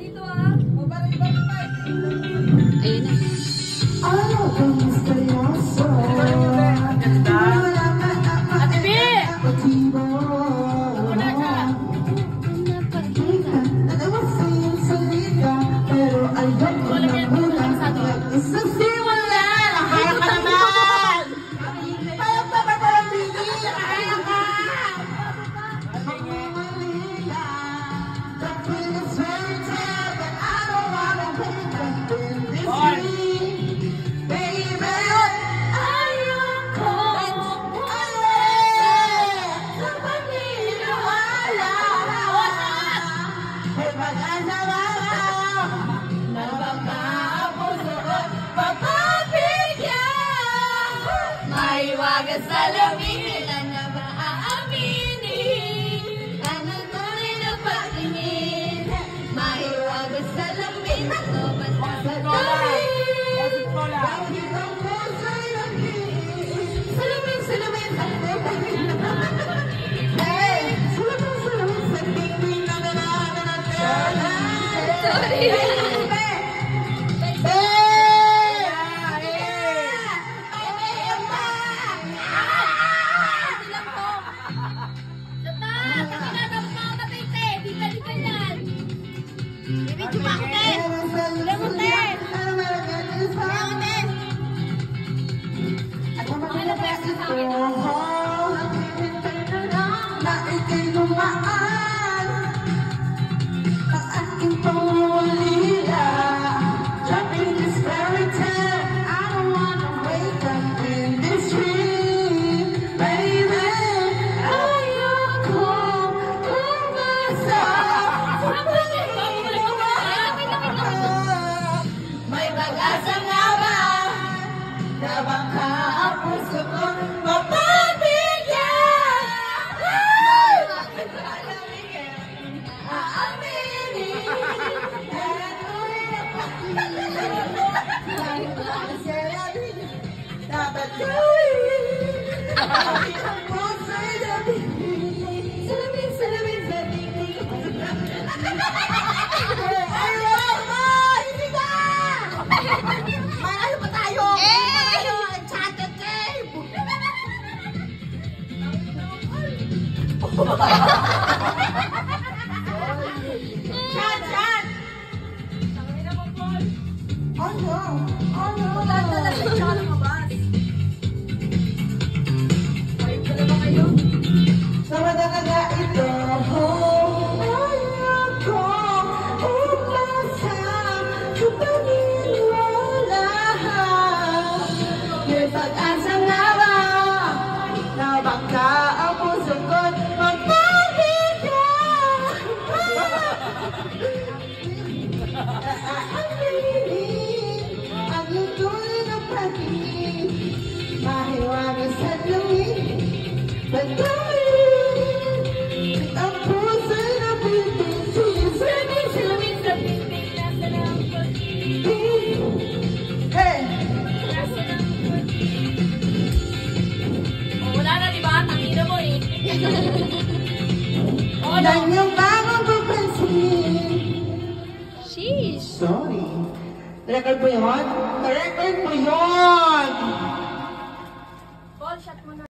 dito ah. Ayun na. Ate B! Salamin na ba aaminin? Ano tunay na patingin? Maiwagas salamin na to ba't nasasawin? Salamin, salamin, salamin. Hey! Salamin, salamin, sa tingin na sorry. Dan yung bagong papansin. Sheesh. Sorry. Record mo yun? Record mo yun!